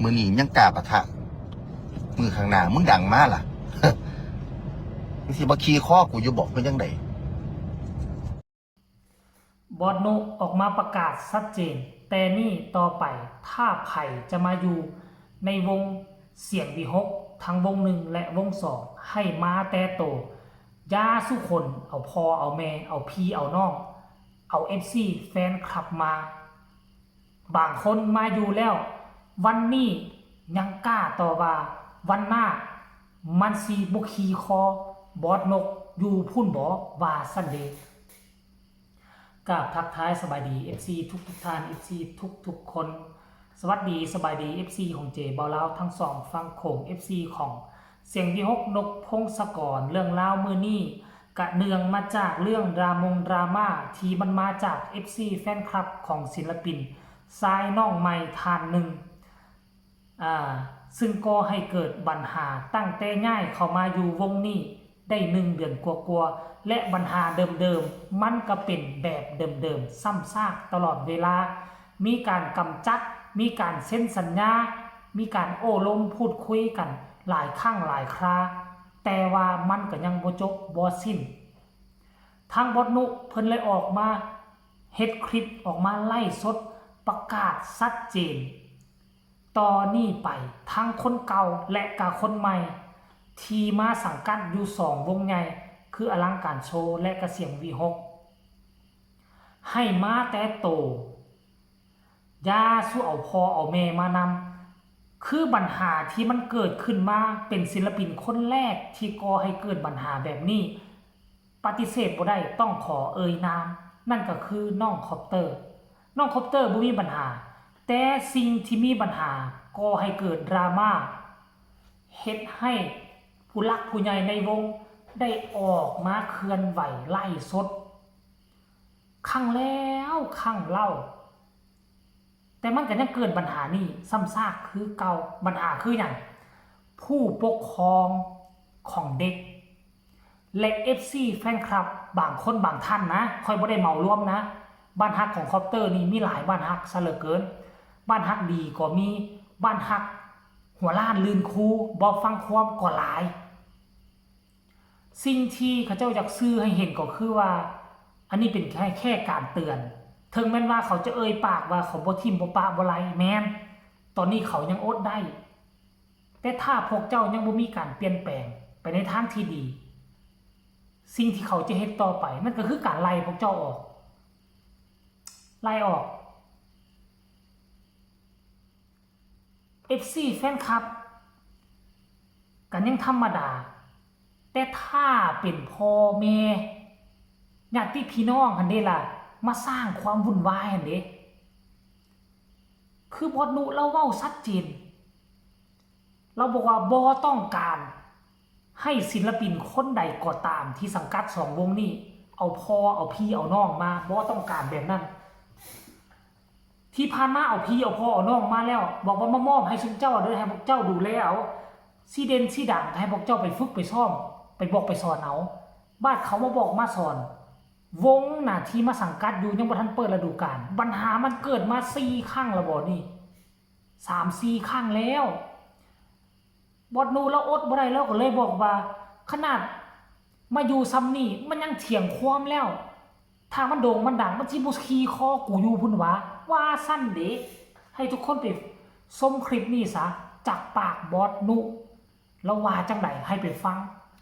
มือหนียังกล้าปะทะมือข้างหน้ามึงดังมากล่ะ มึงสิบ่ขี่ข้อกูอยู่บอกเป็นยังไงบอสนุออกมาประกาศชัดเจนแต่นี่ต่อไปถ้าไผ่จะมาอยู่ในวงเสียงวีหกทั้งวงหนึ่งและวงสองให้มาแต่โตย่าสุคนเอาพอเอาแม่เอาพี่เอาน้องเอาFCแฟนคลับมาบางคนมาอยู่แล้ววันนี้ยังกล้าต่อว่าวันหน้ามันสีบุคีคอบอสนกอยู่พุ่นบ่ว่าซันเดย์กับทักทายสบายดี FC ทุกท่าน FC ทุกคนสวัสดีสบายดี FC ของเจเบาลาวทั้งสองฟังโขง FC ของเสียงวิหกนกพงศกรเรื่องราวมือนี้กะเนืองมาจากเรื่องดราม่าที่มันมาจาก FC แฟนคลับของศิลปินทรายน้องใหม่ทานหนึ่งซึ่งก็ให้เกิดปัญหาตั้งแต่ง่ายเข้ามาอยู่วงนี้ได้1 เดือนกว่าๆและปัญหาเดิมๆมันก็เป็นแบบเดิมๆซ้ำซากตลอดเวลามีการกำจัดมีการเซ็นสัญญามีการโอ้ล้มพูดคุยกันหลายครั้งหลายคราแต่ว่ามันก็ยังบ่จบบ่สิ้นทางบอสนุเพิ่นเลยออกมาเฮ็ดคลิปออกมาไล่สดประกาศชัดเจนต่อนี้ไปทั้งคนเก่าและกับคนใหม่ที่มาสังกัดอยู่2 วงใหญ่คืออลังการโชว์และกระเสียงวีหกให้มาแต่โตยาสู้เอาพอเอาแม่มานำคือปัญหาที่มันเกิดขึ้นมาเป็นศิลปินคนแรกที่ก่อให้เกิดปัญหาแบบนี้ปฏิเสธบ่ได้ต้องขอเอ่ยนามนั่นก็คือน้องคอปเตอร์บ่มีปัญหาแต่สิ่งที่มีปัญหาก่อให้เกิดดราม่าเฮ็ดให้ผู้หลักผู้ใหญ่ในวงได้ออกมาเคลื่อนไหวไล่สดครั้งแล้วครั้งเล่าแต่มันก็ยังเกิดปัญหานี่ซ้ำซากคือเก่าปัญหาคืออย่างผู้ปกครองของเด็กและ FC แฟนคลับบางคนบางท่านนะค่อยบ่ได้เหมารวมนะบ้านฮักของคอปเตอร์นี่มีหลายบ้านฮักซะเหลือเกินบ้านฮักดีก็มีบ้านฮักหัวล้านลืนคูบ่ฟังความก็หลายสิ่งที่เขาเจ้าอยากซื้อให้เห็นก็คือว่าอันนี้เป็นแค่การเตือนถึงแม้ว่าเขาจะเอ่ยปากว่าเขาบ่ทิ่มบ่ปะบ่ไล่แม่นตอนนี้เขายังอดได้แต่ถ้าพวกเจ้ายังบ่มีการเปลี่ยนแปลงไปในทางที่ดีสิ่งที่เขาจะเฮ็ดต่อไปนั่นก็คือการไล่พวกเจ้าออกFC แฟนคลับกันยังธรรมดาแต่ถ้าเป็นพ่อแม่ญาติพี่น้องหั่นเด้ล่ะมาสร้างความวุ่นวายหั่นเด้คือบอสนุเราเว้าชัดเจนเราบอกว่าบ่ต้องการให้ศิลปินคนใดก็ตามที่สังกัด2 วงนี้เอาพ่อเอาพี่เอาน้องมาบ่ต้องการแบบนั้นที่ผ่านมาเอาพี่เอาพ่อเอาน้องมาแล้วบอกว่ามามอบให้ซุมเจ้าเด้อให้พวกเจ้าดูแลเอาสิเด่นสิดังให้พวกเจ้าไปฝึกไปซ่อมไปบอกไปสอนเอาบ้านเขามาบอกมาสอนวงน่ะที่มาสังกัดอยู่ยังบ่ทันเปิดฤดูกาลปัญหามันเกิดมา4 ครั้งแล้วบ่นี่3-4 ครั้งแล้วบอสนูแล้วอดบ่ได้แล้วก็เลยบอกว่าขนาดมาอยู่ซ้ำนี่มันยังเถียงความแล้วถ้ามันโด่งมันดังมันสิบ่ขี่คอกูอยู่พุ่นว่าสั้นเด้ให้ทุกคนไปชมคลิปนี้ซะจากปากบอสนุแล้วว่าจังไดให้ไปฟัง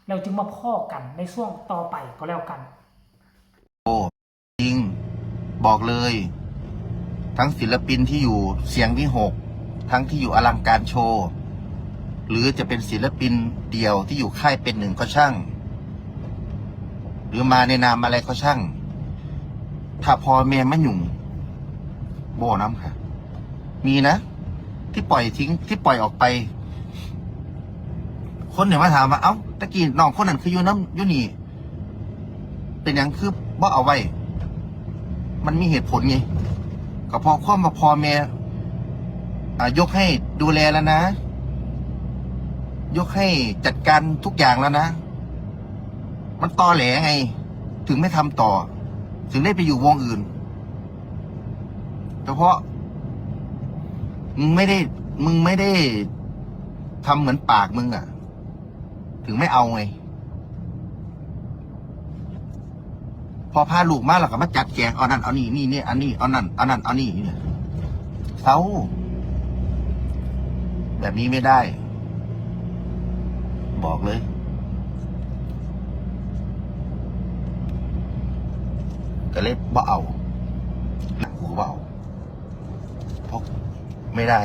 แล้วจึงมาพ้อกันในช่วงต่อไปก็แล้วกันโอ้จริงบอกเลยทั้งศิลปินที่อยู่เสียงวิหกทั้งที่อยู่อลังการโชว์หรือจะเป็นศิลปินเดี่ยวที่อยู่ค่ายเป็นหนึ่งก็ช่างหรือมาในนามอะไรก็ช่างถ้าพอแม่ไม่หยุ่งโบน้ำค่ะมีนะที่ปล่อยทิ้งที่ปล่อยออกไปคนเนี่ยมาถามว่าเอ้าตะกี้น้องคนนั้นคืออยู่น้ำอยู่นี่เป็นอย่างคือบ่เอาไว้มันมีเหตุผลไงก็พอข้อมาพอแม่ยกให้ดูแลแล้วนะยกให้จัดการทุกอย่างแล้วนะมันตอแหลไงถึงไม่ทำต่อถึงได้ไปอยู่วงอื่นเฉพาะมึงไม่ได้ มึงไม่ได้ทำเหมือนปากมึงอ่ะ ถึงไม่เอาไง พอพาลูกมาแล้วก็มาจัดแจงเอานั่นเอานี่นี่อันนี้เอานั่นเอานั่นเอานี่เนี่ยเศร้าแบบนี้ไม่ได้ บอกเลย ก็เลยบ่เอากูบ่เอาเพราะไม่ได้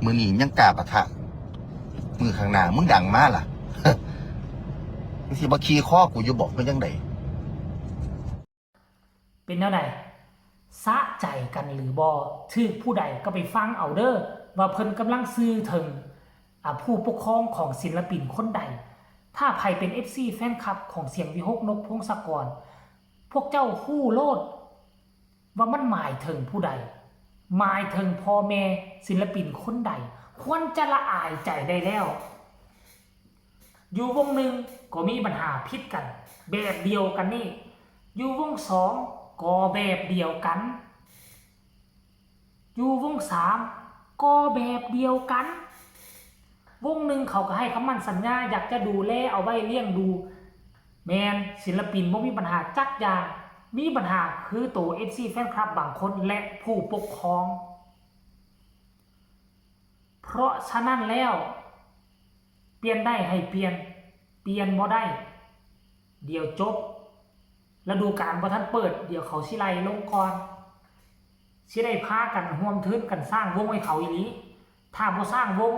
มือหนียังกล้าปะทะ มือข้างหน้ามึงดังมากล่ะ มึงสิบ่ขี่ข้อกูอยู่บอกเป็นยังไง เป็นแนวใดสะใจกันหรือบอถือผู้ใดก็ไปฟังเอาเด้อว่าเพิ่นกำลังซื้อถึงผู้ปกครองของศิลปินคนใด ถ้าใครเป็น FC แฟนคลับของเสียงวิหกนกพงศกร พวกเจ้าฮู้โลดว่ามันหมายถึงผู้ใด หมายถึงพ่อแม่ศิลปินคนใด ควรจะละอายใจได้แล้ว อยู่วงหนึ่งก็มีปัญหาพิษกัน แบบเดียวกันนี่อยู่วงสองก็แบบเดียวกัน อยู่วงสามก็แบบเดียวกัน วงหนึ่งเขาก็ให้คำมั่นสัญญาอยากจะดูแลเอาไว้เลี้ยงดู แมนศิลปินบ่มีปัญหาจักอย่างมีปัญหาคือตัว FC แฟนคลับบางคนและผู้ปกครอง เพราะฉะนั้นแล้ว เปลี่ยนได้ให้เปลี่ยนบ่ได้เดี๋ยวจบฤดูกาลบ่ทันเปิดเดี๋ยวเขาสิไล่ลงก่อนสิได้พากันร่วมทุนกันสร้างวงให้เขาอีหลีถ้าบ่สร้างวง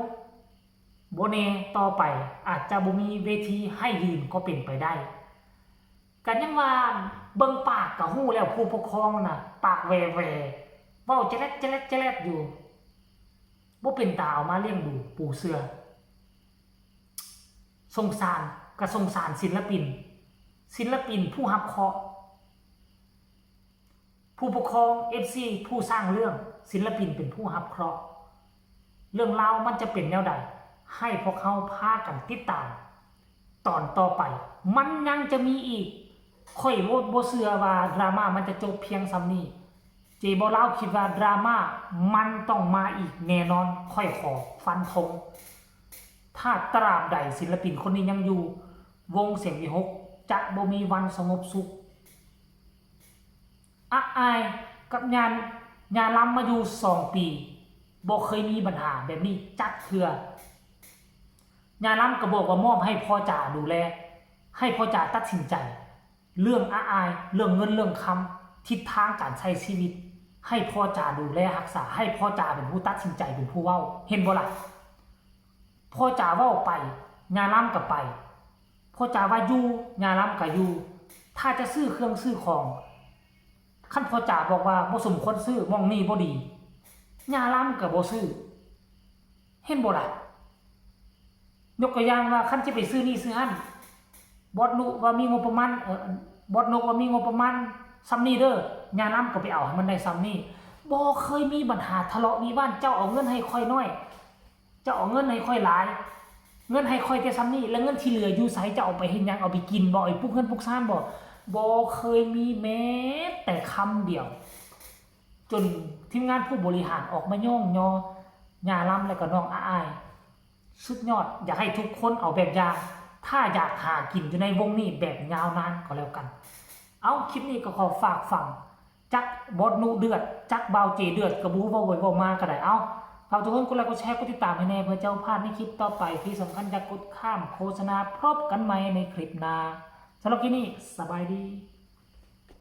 บ่แน่ต่อไปอาจจะบ่มีเวทีให้ยืนก็เป็นไปได้กันยังว่าเบิ่งปากก็ฮู้แล้วผู้ปกครองน่ะปากแหว่ๆเว้าจะแลดอยู่บ่เป็นตาเอามาเลี้ยงดูปูเสือสงสารก็สงสารศิลปินผู้รับเคราะห์ผู้ปกครอง FC ผู้สร้างเรื่องศิลปินเป็นผู้รับเคราะห์เรื่องราวมันจะเป็นแนวใดให้พวกเขาพากันติดตามตอนต่อไปมันยังจะมีอีกค่อยบ่เชื่อว่าดราม่ามันจะจบเพียงซ้ำนี้เจบ่เล่าคิดว่าดราม่ามันต้องมาอีกแน่นอนค่อยขอฟันธงถ้าตราบใดศิลปินคนนี้ยังอยู่วงเสียงวิหกจะบ่มีวันสงบสุขอายกับงานล้ำมาอยู่2 ปีบ่เคยมีปัญหาแบบนี้จักเทื่องานล้ำก็บอกว่ามอบให้พ่อจ่าดูแลให้พ่อจ่าตัดสินใจเรื่องอายเรื่องเงินเรื่องคำทิศทางการใช้ชีวิตให้พ่อจ่าดูแลรักษาให้พ่อจ่าเป็นผู้ตัดสินใจเป็นผู้เว้าเห็นบ่ล่ะพ่อจ่าเว้าไปงานล้ำก็ไปพ่อจ่าว่าอยู่งานล้ำก็อยู่ถ้าจะซื้อเครื่องซื้อของขั้นพ่อจ่าบอกว่าบ่สมควรซื้อมองนี่บ่ดีงานล้ำก็บ่ซื้อเห็นบ่ล่ะยกตัวอย่างว่าขั้นจะไปซื้อนี่ซื้ออันบอสนุว่ามีงบประมาณบอสนกว่ามีงบประมาณซ้ำนี่เด้องานล้ำก็ไปเอาให้มันได้ซ้ำนี่บ่เคยมีปัญหาทะเลาะมีบ้านเจ้าเอาเงินให้ค่อยน้อยเจ้าเอาเงินให้ค่อยหลายเงินให้ค่อยแต่ซ้ำนี่แล้วเงินที่เหลืออยู่ไสจะเอาไปเฮ็ดหยังเอาไปกินบ่ไอ้พวกเงินพวกซ่านบ่เคยมีแม้แต่คำเดียวจนทีมงานผู้บริหารออกมาย่องยอย่าล้ำแล้วก็น้องอายสุดยอดอยากให้ทุกคนเอาแบบอย่างถ้าอยากหากินอยู่ในวงนี้แบบยาวนานก็แล้วกันเอาคลิปนี้ก็ขอฝากฟังจักบอสนุเดือดจักเบาเจเดือดกระบูเบาไว้เบามาก็ได้เอาฝากทุกคนกดไลค์กดแชร์กดติดตามให้แน่เพื่อเจ้าพลาดในคลิปต่อไปที่สำคัญอย่ากดข้ามโฆษณาพบกันใหม่ในคลิปหน้าสำหรับคลิปนี้สบายดี